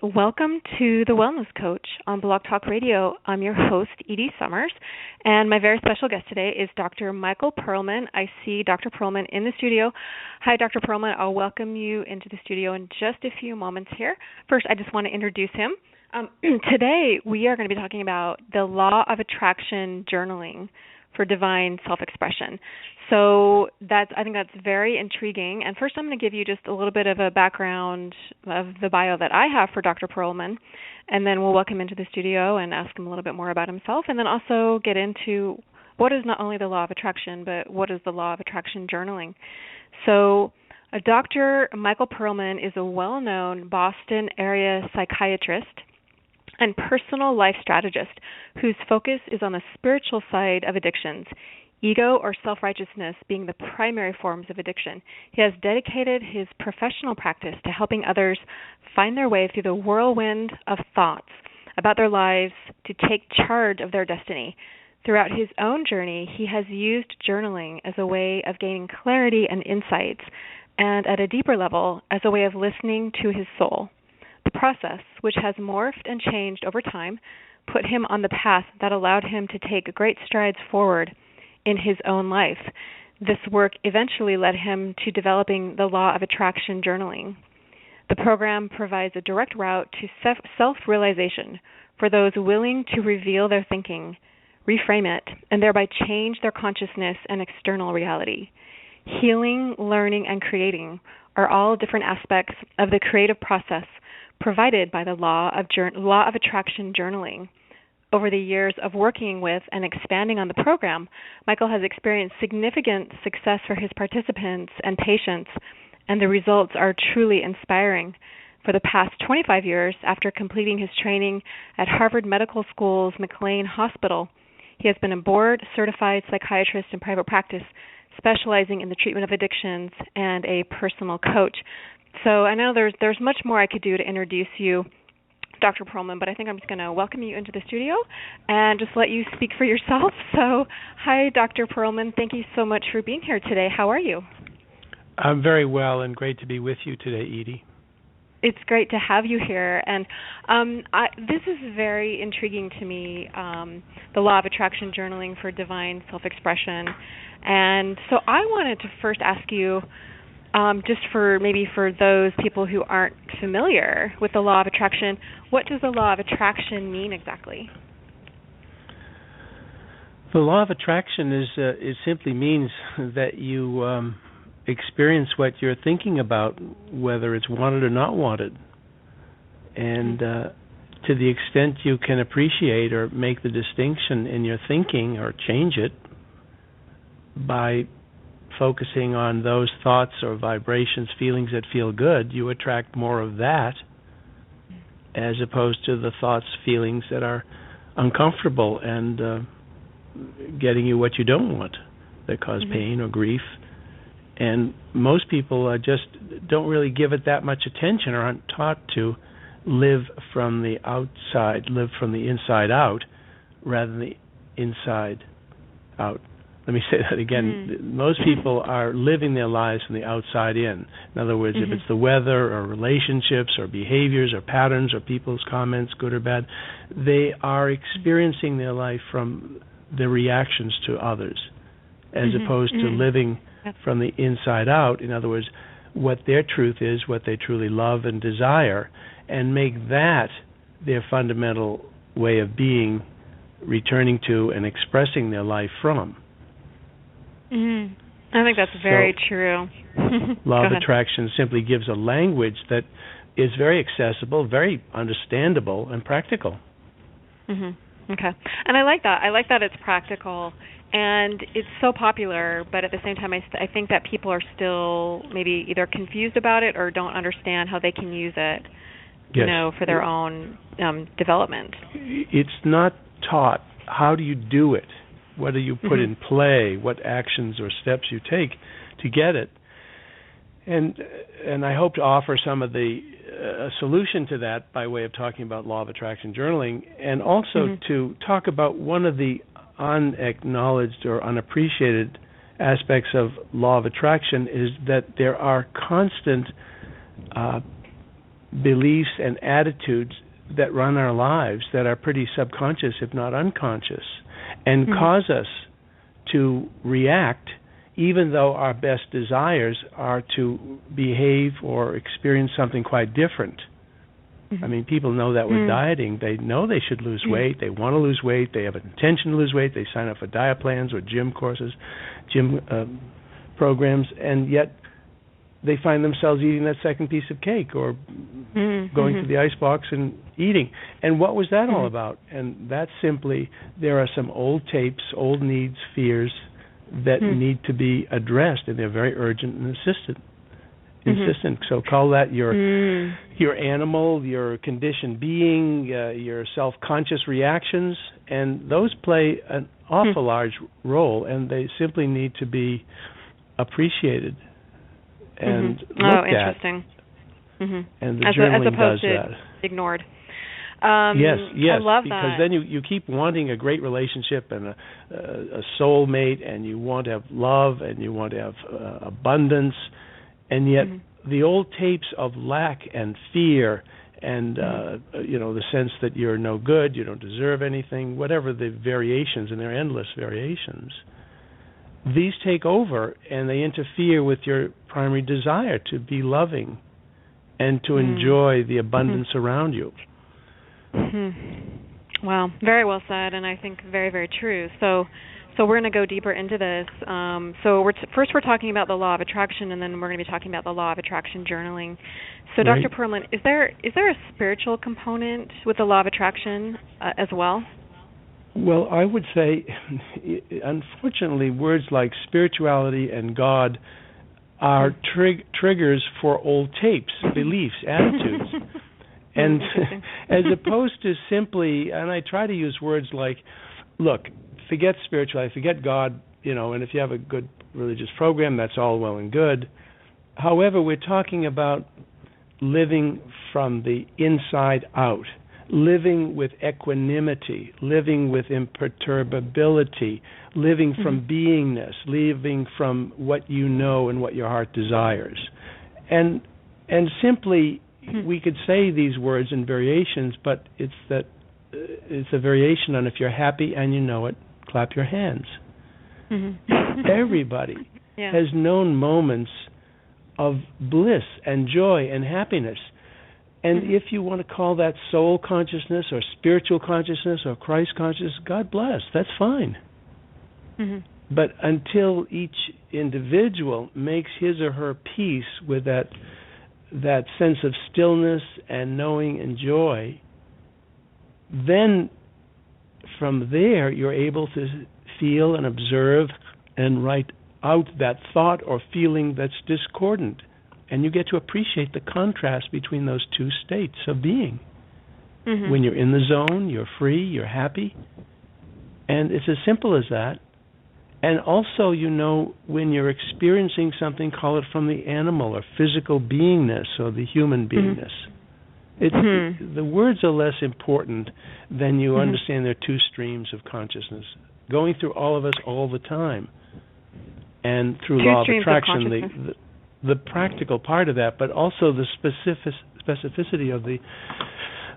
Welcome to The Wellness Coach on Blog Talk Radio. I'm your host, Edie Summers, and my very special guest today is Dr. Michael Perlman. I see Dr. Perlman in the studio. Hi, Dr. Perlman. I'll welcome you into the studio in just a few moments here. First, I just want to introduce him. Today, we are going to be talking about the law of attraction journaling for divine self-expression. So I think that's very intriguing. And first I'm going to give you just a little bit of a background of the bio that I have for Dr. Perlman, and then we'll welcome him into the studio and ask him a little bit more about himself, and then also get into what is not only the law of attraction, but what is the law of attraction journaling. So Dr. Michael Perlman is a well-known Boston area psychiatrist and personal life strategist whose focus is on the spiritual side of addictions, ego or self-righteousness being the primary forms of addiction. He has dedicated his professional practice to helping others find their way through the whirlwind of thoughts about their lives to take charge of their destiny. Throughout his own journey, he has used journaling as a way of gaining clarity and insights, and at a deeper level, as a way of listening to his soul. The process, which has morphed and changed over time, put him on the path that allowed him to take great strides forward in his own life. This work eventually led him to developing the law of attraction journaling. The program provides a direct route to self-realization for those willing to reveal their thinking, reframe it, and thereby change their consciousness and external reality. Healing, learning, and creating are all different aspects of the creative process provided by the law of attraction journaling. Over the years of working with and expanding on the program, Michael has experienced significant success for his participants and patients, and the results are truly inspiring. For the past 25 years, after completing his training at Harvard Medical School's McLean Hospital, he has been a board-certified psychiatrist in private practice, specializing in the treatment of addictions and a personal coach. So I know there's much more I could do to introduce you, Dr. Perlman, but I think I'm just going to welcome you into the studio and just let you speak for yourself. So, hi, Dr. Perlman. Thank you so much for being here today. How are you? I'm very well, and great to be with you today, Edie. It's great to have you here, and this is very intriguing to me, the law of attraction journaling for divine self-expression. And so I wanted to first ask you, just for those people who aren't familiar with the law of attraction, what does the law of attraction mean exactly? The law of attraction it simply means that you experience what you're thinking about, whether it's wanted or not wanted. And to the extent you can appreciate or make the distinction in your thinking or change it by focusing on those thoughts or vibrations, feelings that feel good, you attract more of that as opposed to the thoughts, feelings that are uncomfortable and getting you what you don't want, that cause pain or grief. And most people just don't really give it that much attention or aren't taught to live from the outside, live from the inside out rather than the inside out. Let me say that again. Most people are living their lives from the outside in. In other words, if it's the weather or relationships or behaviors or patterns or people's comments, good or bad, they are experiencing their life from the reactions to others as opposed to living from the inside out. In other words, what their truth is, what they truly love and desire, and make that their fundamental way of being, returning to and expressing their life from. I think that's very true. Law of attraction simply gives a language that is very accessible, very understandable, and practical. Okay. And I like that. I like that it's practical, and it's so popular, but at the same time, I think that people are still maybe either confused about it or don't understand how they can use it, for their own development. It's not taught. How do you do it? What do you put in play? What actions or steps you take to get it? And I hope to offer some of the solution to that by way of talking about law of attraction journaling, and also to talk about one of the unacknowledged or unappreciated aspects of law of attraction is that there are constant beliefs and attitudes that run our lives that are pretty subconscious, if not unconscious, and cause us to react even though our best desires are to behave or experience something quite different. I mean, people know that with dieting. They know they should lose weight. They want to lose weight. They have an intention to lose weight. They sign up for diet plans or gym courses, gym programs, and yet they find themselves eating that second piece of cake or going to the icebox and eating. And what was that all about? And that's simply, there are some old tapes, old needs, fears that need to be addressed, and they're very urgent and insistent. So call that your animal, your conditioned being, your self-conscious reactions, and those play an awful large role, and they simply need to be appreciated and looked at. Interesting. And the journaling does that. Ignored. Yes, I love because that. then you keep wanting a great relationship and a soulmate, and you want to have love, and you want to have abundance, and yet the old tapes of lack and fear and the sense that you're no good, you don't deserve anything, whatever the variations, and there are endless variations, these take over and they interfere with your primary desire to be loving and to enjoy the abundance around you. Wow, very well said, and I think very, very true. So we're going to go deeper into this. So first we're talking about the law of attraction, and then we're going to be talking about the law of attraction journaling. So Right. Dr. Perlman, is there a spiritual component with the law of attraction as well? Well, I would say, unfortunately, words like spirituality and God are triggers for old tapes, beliefs, attitudes. And as opposed to simply, and I try to use words like, look, forget spirituality, forget God, and if you have a good religious program, that's all well and good. However, we're talking about living from the inside out, living with equanimity, living with imperturbability, living from beingness, living from what you know and what your heart desires. And simply, we could say these words in variations, but it's a variation on if you're happy and you know it, clap your hands. Everybody has known moments of bliss and joy and happiness. And if you want to call that soul consciousness or spiritual consciousness or Christ consciousness, God bless, that's fine. But until each individual makes his or her peace with that sense of stillness and knowing and joy, then from there you're able to feel and observe and write out that thought or feeling that's discordant. And you get to appreciate the contrast between those two states of being. When you're in the zone, you're free, you're happy. And it's as simple as that. And also, when you're experiencing something, call it from the animal or physical beingness or the human beingness. The words are less important than you understand there are two streams of consciousness going through all of us all the time. And through law of attraction, the practical part of that, but also the specificity of the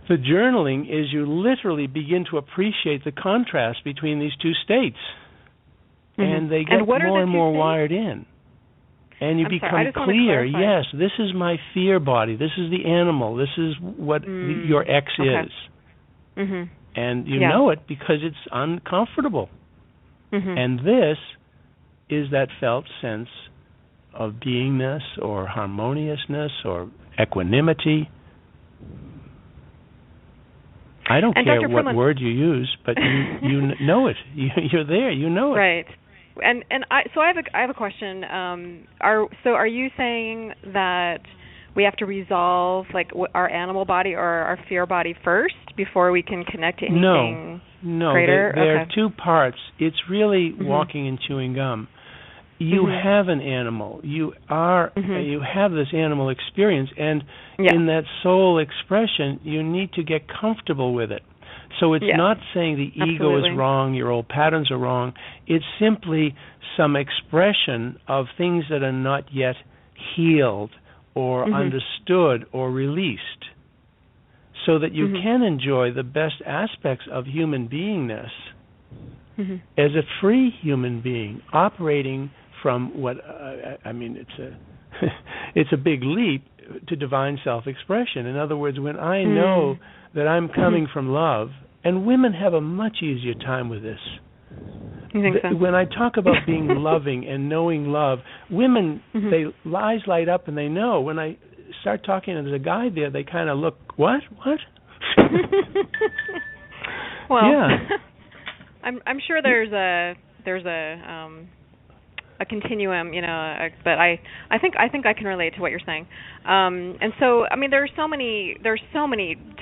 journaling is you literally begin to appreciate the contrast between these two states. And they get more and more wired in. And you become clear, yes, this is my fear body, this is the animal, this is what your ex is. And you know it because it's uncomfortable. And this is that felt sense of beingness or harmoniousness or equanimity. I don't care Dr. what Perlman, word you use, but you know it. You're there. You know it. Right. And I have a question. Are you saying that we have to resolve our animal body or our fear body first before we can connect to anything greater? There are two parts. It's really walking and chewing gum. You have an animal. You have this animal experience, and in that soul expression, you need to get comfortable with it. So it's not saying the ego is wrong, your old patterns are wrong. It's simply some expression of things that are not yet healed or understood or released, so that you can enjoy the best aspects of human beingness as a free human being operating from what I mean. It's a big leap to divine self-expression. In other words, when I know that I'm coming from love, and women have a much easier time with this. You think so? When I talk about being loving and knowing love, women, they eyes light up and they know. When I start talking and there's a guy there, they kind of look, what? Well, yeah. I'm sure there's a continuum, but I think I can relate to what you're saying. And so, I mean, there's so many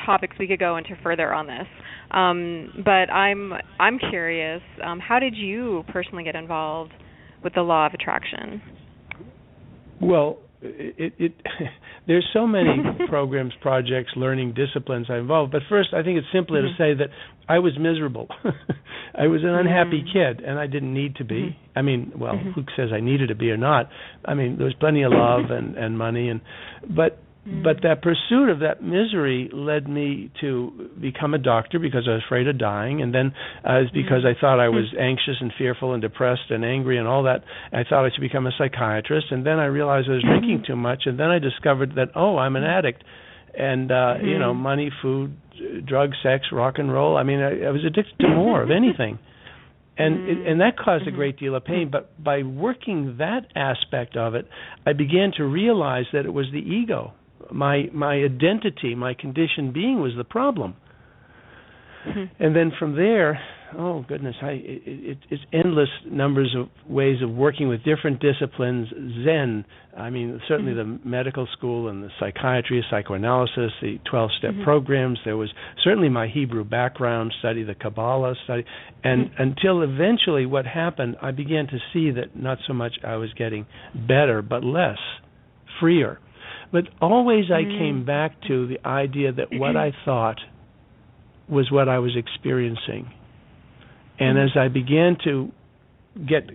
topics we could go into further on this. But I'm curious, how did you personally get involved with the law of attraction? Well, there's so many programs, projects, learning disciplines I involved. But first, I think it's simpler to say that I was miserable. I was an unhappy kid, and I didn't need to be. I mean, well, who says I needed to be or not? I mean, there was plenty of love and money, but that pursuit of that misery led me to become a doctor because I was afraid of dying, and then because I thought I was anxious and fearful and depressed and angry and all that, I thought I should become a psychiatrist, and then I realized I was drinking too much, and then I discovered that, I'm an addict, and money, food, drugs, sex, rock and roll. I mean, I was addicted to more of anything. And that caused a great deal of pain. But by working that aspect of it, I began to realize that it was the ego. My identity, my conditioned being was the problem. And then from there, oh goodness, it's endless numbers of ways of working with different disciplines. Zen, I mean, certainly the medical school and the psychiatry, psychoanalysis, the 12-step programs. There was certainly my Hebrew background, study the Kabbalah, study, and until eventually what happened, I began to see that not so much I was getting better, but less, freer. But always I came back to the idea that what I thought was what I was experiencing. And as I began to get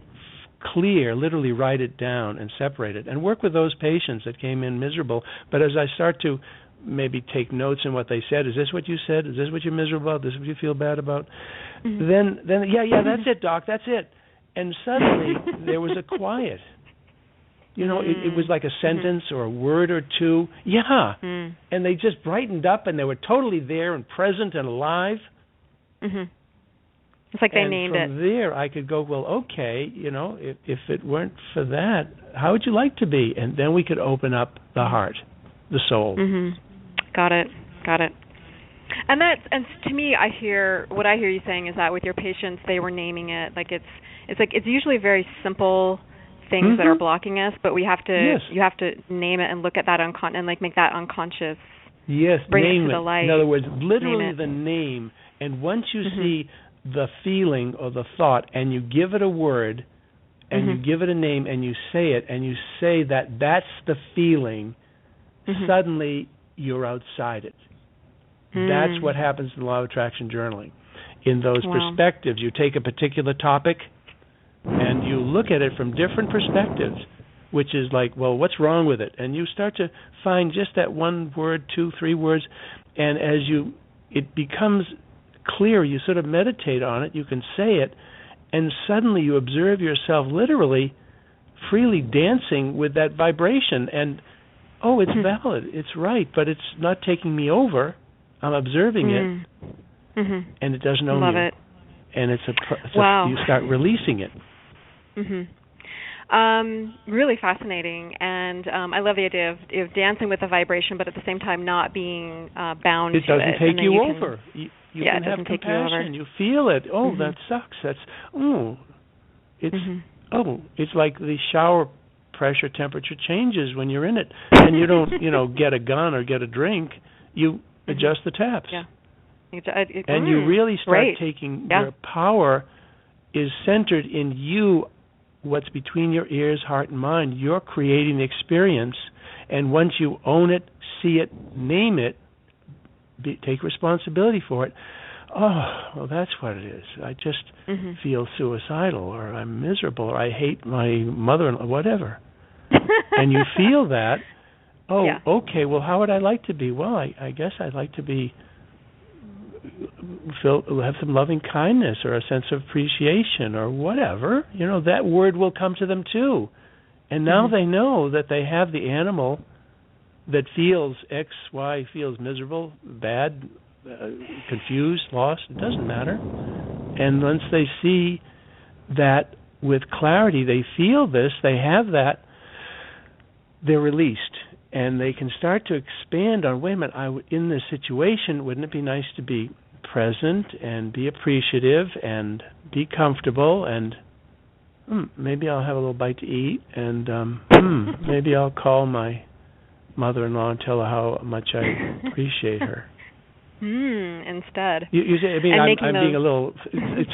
clear, literally write it down and separate it, and work with those patients that came in miserable, but as I start to maybe take notes on what they said, is this what you said? Is this what you're miserable about? Is this what you feel bad about? Then yeah, that's it, doc, that's it. And suddenly there was a quiet. It was like a sentence or a word or two. Yeah. And they just brightened up and they were totally there and present and alive. It's like they named it. And from there I could go, well, okay, if it weren't for that, how would you like to be? And then we could open up the heart, the soul. Got it. And to me, what I hear you saying is that with your patients, they were naming it. Like it's usually very simple things that are blocking us, but you have to name it and look at that and make that unconscious. Yes, bring name it to the light. In other words, literally the name. And once you see the feeling or the thought, and you give it a word, and you give it a name, and you say it, and you say that's the feeling, suddenly you're outside it. That's what happens in the Law of Attraction journaling. In those perspectives, you take a particular topic, and you look at it from different perspectives, which is like, well, what's wrong with it? And you start to find just that one word, 2, 3 words, and as it becomes clear, you sort of meditate on it, you can say it, and suddenly you observe yourself literally freely dancing with that vibration, and it's valid, it's right, but it's not taking me over. I'm observing it, and it doesn't own you. Love it. And you start releasing it. Really fascinating, and I love the idea of dancing with the vibration, but at the same time not being bound to it. It doesn't take you over. You can have take compassion. You feel it. Oh, that sucks. It's like the shower pressure temperature changes when you're in it, and you don't get a gun or get a drink. You adjust the taps. Yeah. And you really start taking your power is centered in you, what's between your ears, heart, and mind. You're creating the experience, and once you own it, see it, name it, take responsibility for it, that's what it is. I just feel suicidal, or I'm miserable, or I hate my mother-in-law, whatever. And you feel that, oh, Yeah. okay, well, how would I like to be? Well, I guess I'd like to be have some loving kindness or a sense of appreciation or whatever. That word will come to them too. And now they know that they have the animal that feels X, Y, feels miserable, bad, confused, lost. It doesn't matter. And once they see that with clarity, they feel this, they have that, they're released. And they can start to expand on, wait a minute, in this situation, wouldn't it be nice to be present and be appreciative and be comfortable and maybe I'll have a little bite to eat and maybe I'll call my mother-in-law and tell her how much I appreciate her. Instead. You say, I mean, I'm being a little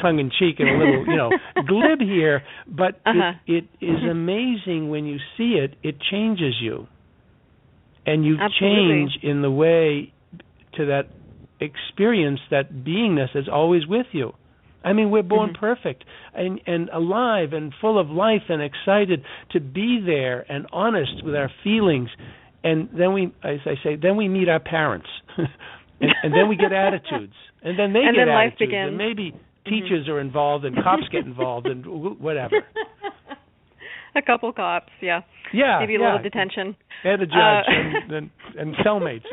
tongue-in-cheek and a little, glib here, but it is amazing when you see it. It changes you, and you change in the way to that experience, that beingness that's always with you. I mean, we're born perfect and alive and full of life and excited to be there and honest with our feelings. And then we, as I say, then we meet our parents. and then we get attitudes. And then they get then life attitudes. begins. And maybe teachers are involved and cops get involved and whatever. A couple cops, yeah. Yeah. Maybe a little detention. And a judge and cellmates.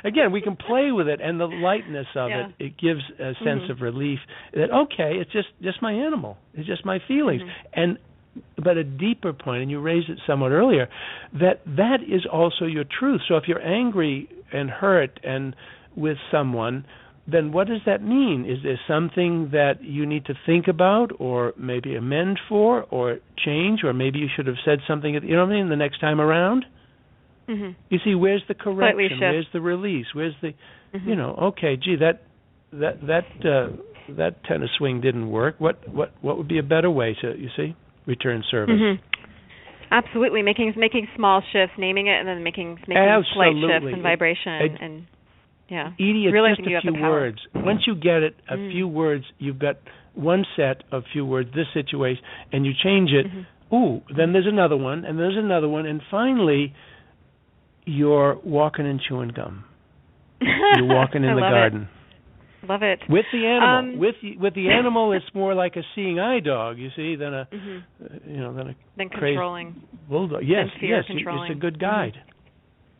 Again, we can play with it, and the lightness of it gives a sense of relief that, okay, it's just my animal. It's just my feelings. But a deeper point, and you raised it somewhat earlier, that is also your truth. So if you're angry and hurt and with someone, then what does that mean? Is there something that you need to think about or maybe amend for or change, or maybe you should have said something, the next time around? You see, where's the correction? Where's the release? Where's the, okay, gee, that tennis swing didn't work. What would be a better way to, return service? Absolutely, making small shifts, naming it, and then making slight shifts in vibration, and Edie, it's just a few words. Once you get it, a few words, you've got one set of few words, this situation, and you change it. Then there's another one, and there's another one, and finally, you're walking and chewing gum. You're walking in the garden. Love it. With the animal. With the animal, it's more like a seeing eye dog, you see, than a than controlling bulldog. Yes, controlling. It's a good guide.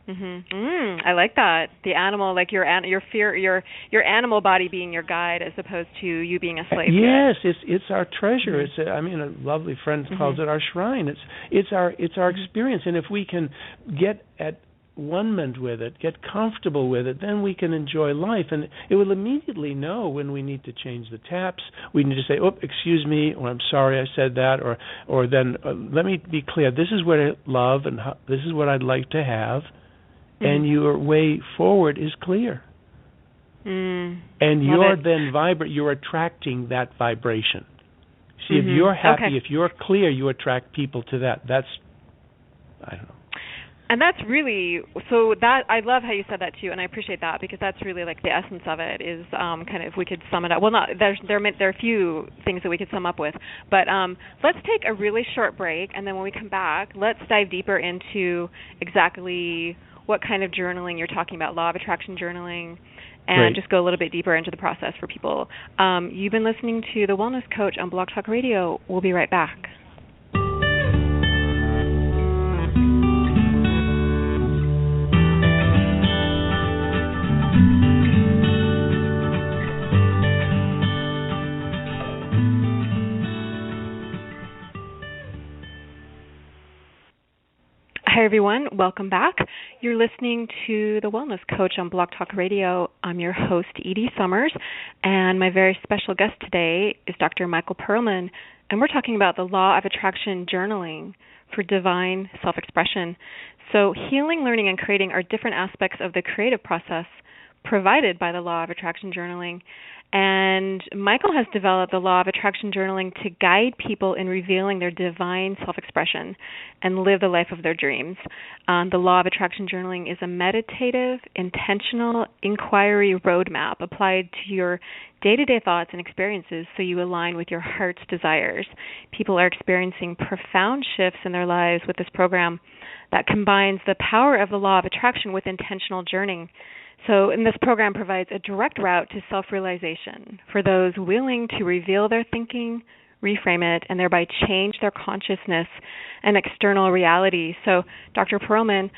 I like that. The animal, like your animal body being your guide, as opposed to you being a slave. Yes, it's our treasure. It's a lovely friend calls it our shrine. It's our experience, and if we can get at one-ment with it, get comfortable with it, then we can enjoy life. And it will immediately know when we need to change the taps. We need to say, excuse me, or I'm sorry I said that, or then let me be clear. This is what I love, and this is what I'd like to have. And your way forward is clear. And you're then you're attracting that vibration. See, if you're happy, if you're clear, you attract people to that. That's, I don't know. And that's really, so that, I love how you said that too, and I appreciate that, because that's really like the essence of it is kind of, if we could sum it up. Well, there are a few things that we could sum up with, but let's take a really short break, and then when we come back, let's dive deeper into exactly what kind of journaling you're talking about, law of attraction journaling, and just go a little bit deeper into the process for people. You've been listening to The Wellness Coach on Blog Talk Radio. We'll be right back. Hi, everyone. Welcome back. You're listening to The Wellness Coach on Blog Talk Radio. I'm your host, Edie Summers, and my very special guest today is Dr. Michael Perlman, and we're talking about the law of attraction journaling for divine self-expression. So healing, learning, and creating are different aspects of the creative process provided by the law of attraction journaling. And Michael has developed the law of attraction journaling to guide people in revealing their divine self-expression and live the life of their dreams. The law of attraction journaling is a meditative, intentional inquiry roadmap applied to your day-to-day thoughts and experiences so you align with your heart's desires. People are experiencing profound shifts in their lives with this program that combines the power of the law of attraction with intentional journeying. So, and this program provides a direct route to self-realization for those willing to reveal their thinking, reframe it, and thereby change their consciousness and external reality. So, Dr. Perlman,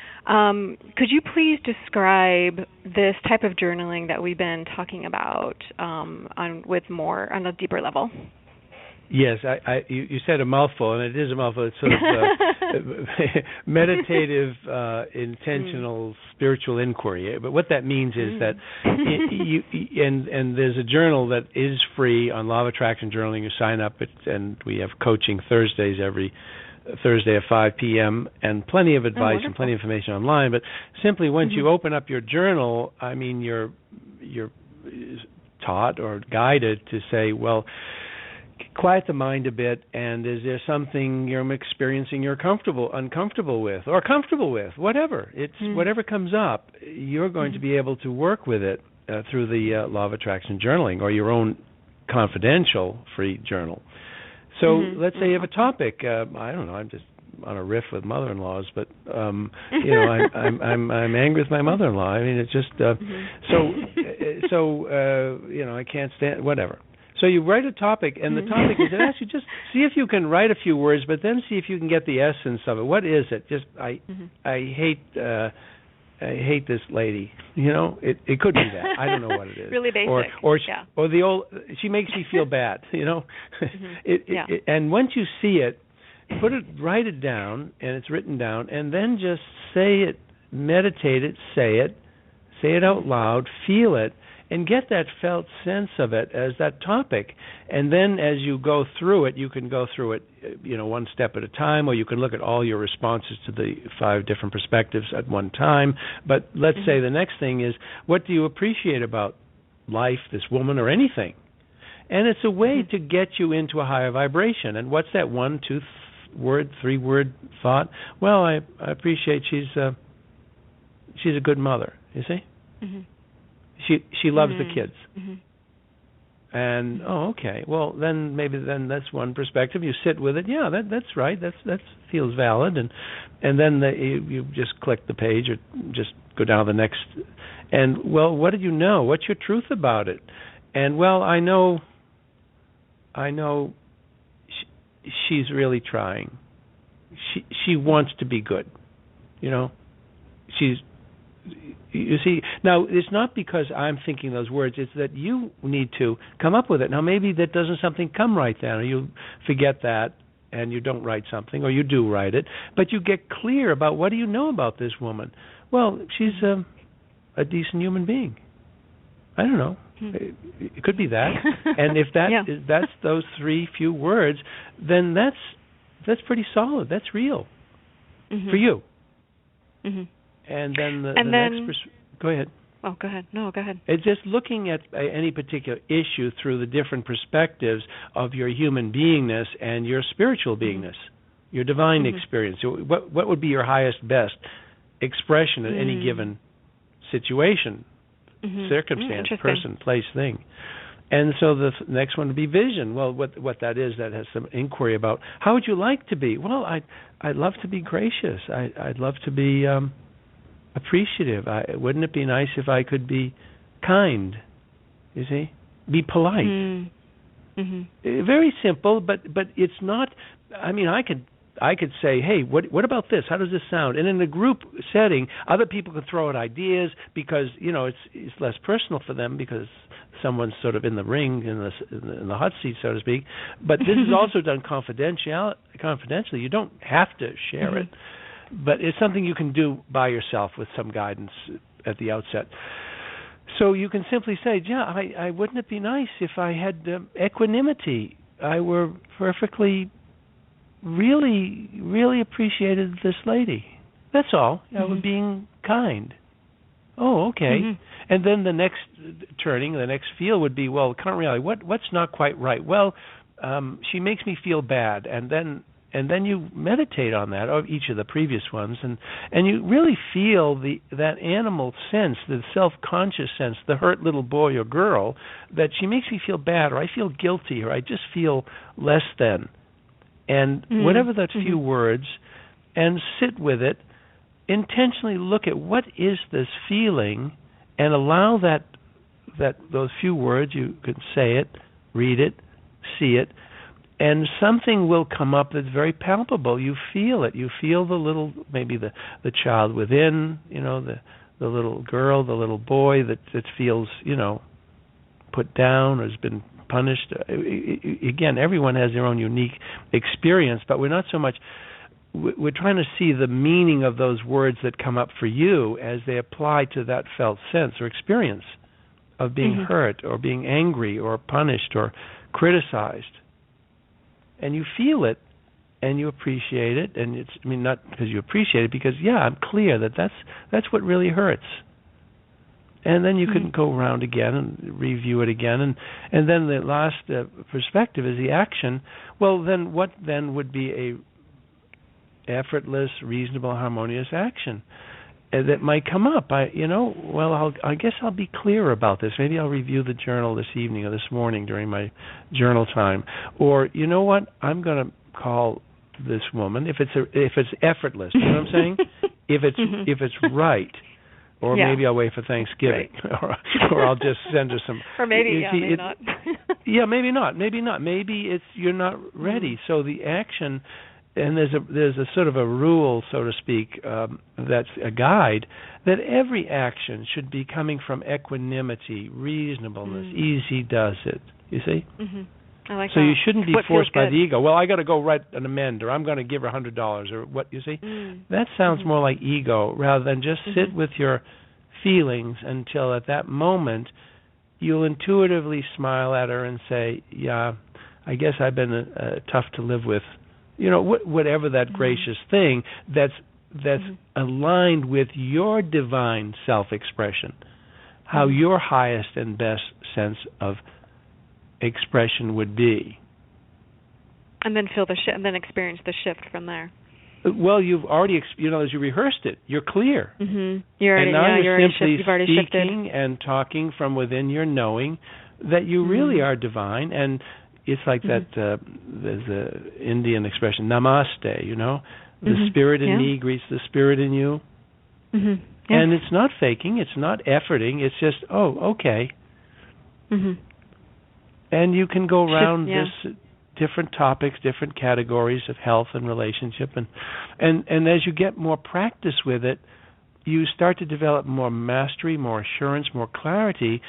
could you please describe this type of journaling that we've been talking about on a deeper level? Yes, you said a mouthful, and it is a mouthful. It's sort of meditative, intentional, spiritual inquiry. But what that means is that and there's a journal that is free on Law of Attraction Journaling. You sign up, and we have coaching Thursdays every Thursday at 5 p.m. and plenty of advice and plenty of information online. But simply once you open up your journal, I mean, you're taught or guided to say, well, quiet the mind a bit, and is there something you're experiencing you're uncomfortable with, or comfortable with, whatever. It's whatever comes up, you're going to be able to work with it through the Law of Attraction journaling or your own confidential free journal. So let's say you have a topic. I don't know. I'm just on a riff with mother-in-laws, but I'm angry with my mother-in-law. I mean, it's just I can't stand whatever. So you write a topic, and the topic is, it asks you just see if you can write a few words, but then see if you can get the essence of it. What is it? Just I hate this lady. It could be that. I don't know what it is. Really basic. Or the old, she makes me feel bad. And once you see it, write it down, and it's written down, and then just say it, meditate it, say it out loud, feel it, and get that felt sense of it as that topic. And then as you go through it, you can go through it, one step at a time, or you can look at all your responses to the 5 different perspectives at one time. But let's say the next thing is, what do you appreciate about life, this woman, or anything? And it's a way to get you into a higher vibration. And what's that 1, 2 word, 3 word thought? Well, I appreciate she's a good mother, you see? She loves the kids. And okay. Well, then that's one perspective. You sit with it. Yeah, that's right. That feels valid. And then you just click the page or just go down to the next. And well, what did you know? What's your truth about it? And well, I know she's really trying. She wants to be good. You see, now it's not because I'm thinking those words, it's that you need to come up with it. Now maybe that doesn't something come right then, or you forget that and you don't write something, or you do write it, but you get clear about what do you know about this woman. Well, she's a decent human being. I don't know. It could be that. And if that's those 3 few words, then that's pretty solid. That's real for you. And then the next go ahead. Oh, go ahead. No, go ahead. It's just looking at any particular issue through the different perspectives of your human beingness and your spiritual beingness, your divine experience. So what would be your highest, best expression in any given situation, circumstance, person, place, thing? And so the next one would be vision. Well, what that is, that has some inquiry about how would you like to be? Well, I'd love to be gracious. I'd love to be appreciative. Wouldn't it be nice if I could be kind? You see, be polite. Very simple, but it's not. I mean, I could say, hey, what about this? How does this sound? And in a group setting, other people can throw out ideas because it's less personal for them because someone's sort of in the ring, in the hot seat, so to speak. But this is also done confidentially. You don't have to share it. But it's something you can do by yourself with some guidance at the outset. So you can simply say, I wouldn't it be nice if I had equanimity? I were perfectly, really, really appreciated this lady. That's all. I was being kind. Oh, okay. Mhm. And then the next turning, the next feel would be, well, current reality. What's not quite right? Well, she makes me feel bad, and then you meditate on that, or each of the previous ones, and you really feel that animal sense, the self-conscious sense, the hurt little boy or girl, that she makes me feel bad, or I feel guilty, or I just feel less than, and whatever that few words, and sit with it, intentionally look at what is this feeling, and allow that those few words, you could say it, read it, see it, and something will come up that's very palpable. You feel it. You feel the little, maybe the child within, the little girl, the little boy that feels, put down or has been punished. Again, everyone has their own unique experience, but we're not so much, we're trying to see the meaning of those words that come up for you as they apply to that felt sense or experience of being hurt or being angry or punished or criticized. And you feel it, and you appreciate it, and not because you appreciate it, because I'm clear that's what really hurts. And then you can go around again and review it again, and then the last perspective is the action. Well, then what then would be a effortless, reasonable, harmonious action that might come up? I guess I'll be clear about this. Maybe I'll review the journal this evening or this morning during my journal time. Or you know what? I'm going to call this woman if it's effortless. You know what I'm saying? If it's right. Or maybe I'll wait for Thanksgiving, right. or I'll just send her some. Or maybe maybe not. Maybe not. Maybe you're not ready. So the action. And there's a sort of a rule, so to speak, that's a guide, that every action should be coming from equanimity, reasonableness, easy does it, you see? I like so that. You shouldn't be forced by the ego. Well, I got to go write an amend, or I'm going to give her $100, or what, you see? That sounds more like ego, rather than just sit with your feelings until at that moment you'll intuitively smile at her and say, yeah, I guess I've been tough to live with. Whatever that gracious thing that's aligned with your divine self-expression, how your highest and best sense of expression would be. And then feel the shift, and then experience the shift from there. Well, you've already, as you rehearsed it, you're clear. You're already, and now you're simply you've already speaking shifted. and talking from within your knowing that you really are divine. And it's like that, there's an Indian expression, namaste, the spirit in me greets the spirit in you. And it's not faking, it's not efforting, it's just, okay. And you can go around this different topics, different categories of health and relationship. And as you get more practice with it, you start to develop more mastery, more assurance, more clarity,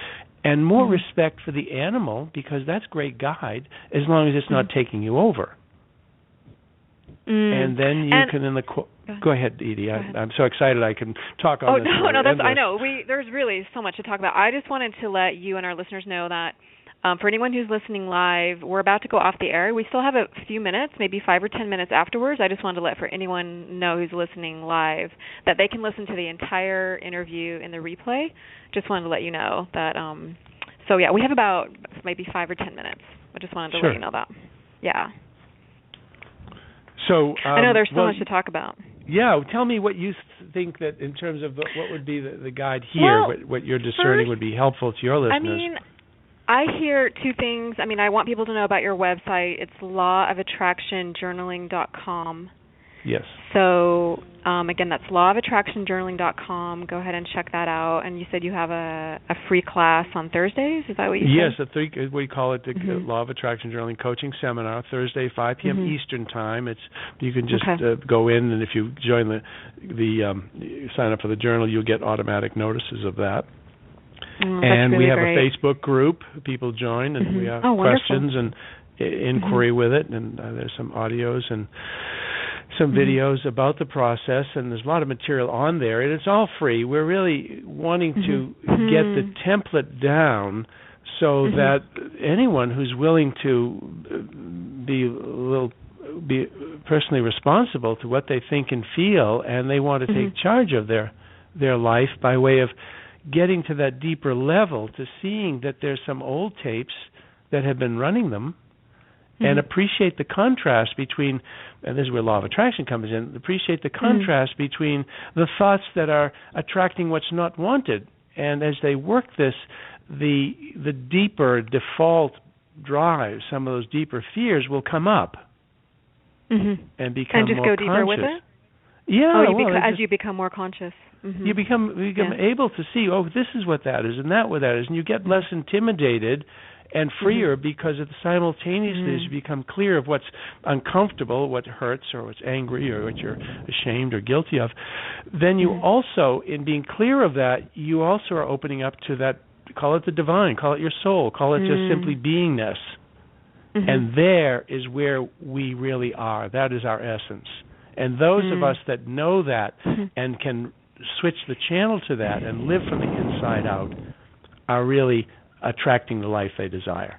and more respect for the animal, because that's great guide, as long as it's not taking you over. And then you can, go ahead, Edie. I'm so excited I can talk on this. I know. There's really so much to talk about. I just wanted to let you and our listeners know that for anyone who's listening live, we're about to go off the air. We still have a few minutes, maybe 5 or 10 minutes afterwards. I just wanted to let for anyone know who's listening live that they can listen to the entire interview in the replay. Just wanted to let you know that. We have about maybe 5 or 10 minutes. I just wanted to let you know that. Yeah. So I know there's so much to talk about. Yeah, tell me what you think that in terms of what would be the guide here, what you're discerning would be helpful to your listeners. I hear two things. I want people to know about your website. It's lawofattractionjournaling.com. Yes. So, again, that's lawofattractionjournaling.com. Go ahead and check that out. And you said you have a free class on Thursdays? Is that what you said? Yes, we call it the Law of Attraction Journaling Coaching Seminar, Thursday, 5 p.m. Eastern Time. You can just go in, and if you join you sign up for the journal, you'll get automatic notices of that. And really we have great. a Facebook group. People join, and we have questions and inquiry with it. And there's some audios and some videos about the process, and there's a lot of material on there, and it's all free. We're really wanting to get the template down so that anyone who's willing to be personally responsible to what they think and feel, and they want to take charge of their their life by way of getting to that deeper level, to seeing that there's some old tapes that have been running them, and appreciate the contrast between, and this is where law of attraction comes in, appreciate the contrast between the thoughts that are attracting what's not wanted. And as they work this, the deeper default drive, some of those deeper fears will come up and become and just more go deeper conscious. with it? Yeah, as you become more conscious. You become able to see, oh, this is what that is, and that what that is, and you get less intimidated and freer because of simultaneously as you become clear of what's uncomfortable, what hurts or what's angry or what you're ashamed or guilty of. Then you also, in being clear of that, you also are opening up to that, call it the divine, call it your soul, call it just simply beingness. And there is where we really are. That is our essence. And those of us that know that and can switch the channel to that and live from the inside out are really attracting the life they desire.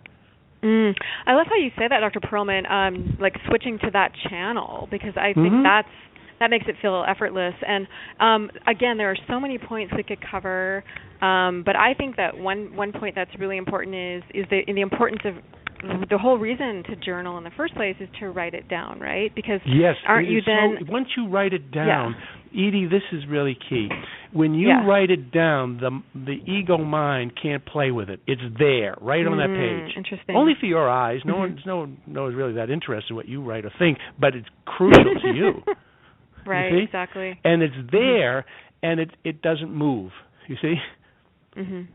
I love how you say that, Dr. Perlman, like switching to that channel, because I think that makes it feel effortless. And again, there are so many points we could cover, but I think that one point that's really important is the importance of the whole reason to journal in the first place is to write it down, right? Because aren't you then... So once you write it down, Edie, this is really key. When you write it down, the ego mind can't play with it. It's there, right on that page. Interesting. Only for your eyes. No one knows really that interested in what you write or think, but it's crucial to you. Right, you see? Exactly. And it's there, and it doesn't move. You see?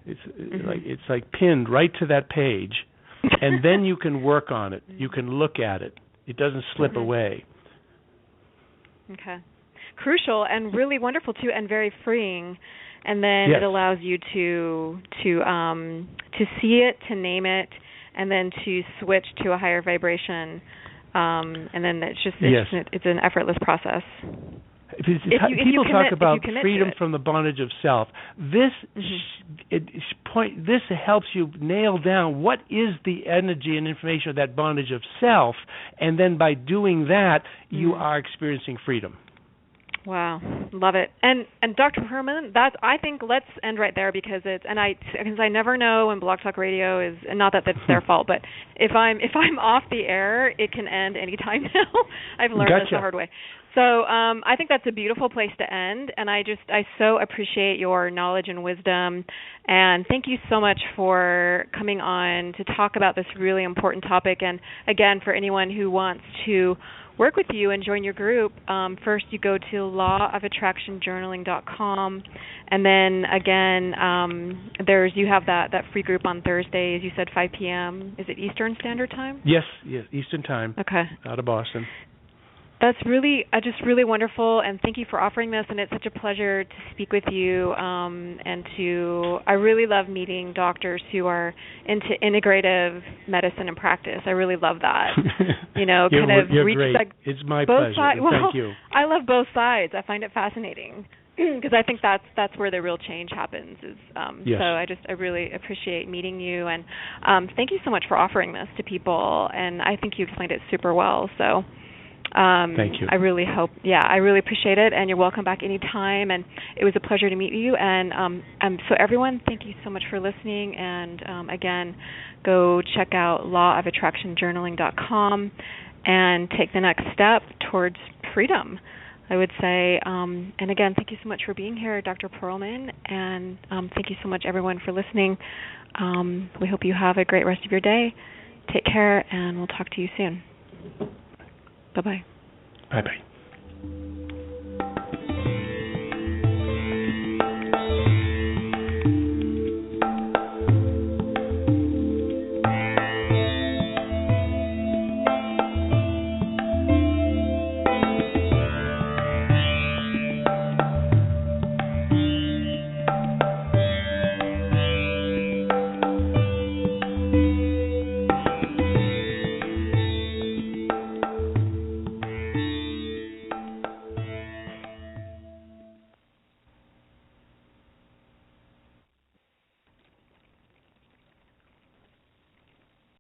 It's like pinned right to that page. And then you can work on it. You can look at it. It doesn't slip away. Okay. Crucial and really wonderful too, and very freeing. And then it allows you to see it, to name it, and then to switch to a higher vibration. And then it's an effortless process. People talk about freedom from the bondage of self. This helps you nail down what is the energy and information of that bondage of self, and then by doing that, you are experiencing freedom. Wow, love it. And Dr. Perlman, I think let's end right there because I never know when Blog Talk Radio is, and not that that's their fault, but if I'm off the air, it can end any time now. I've learned this the hard way. So I think that's a beautiful place to end, and I so appreciate your knowledge and wisdom, and thank you so much for coming on to talk about this really important topic. And again, for anyone who wants to work with you and join your group, first you go to lawofattractionjournaling.com, and then again, you have that free group on Thursdays. You said 5 p.m. Is it Eastern Standard Time? Yes, Eastern Time. Okay. Out of Boston. That's really really wonderful, and thank you for offering this, and it's such a pleasure to speak with you, I really love meeting doctors who are into integrative medicine and practice. I really love that. You're great. It's my pleasure. Thank you. I love both sides. I find it fascinating because I think that's where the real change happens. So I really appreciate meeting you, and thank you so much for offering this to people, and I think you explained it super well. So. Thank you. I really appreciate it, and you're welcome back anytime, and it was a pleasure to meet you, and so everyone, thank you so much for listening, and again, go check out lawofattractionjournaling.com and take the next step towards freedom, I would say, and again, thank you so much for being here, Dr. Perlman, and thank you so much, everyone, for listening. We hope you have a great rest of your day. Take care, and we'll talk to you soon. Bye-bye. Bye-bye.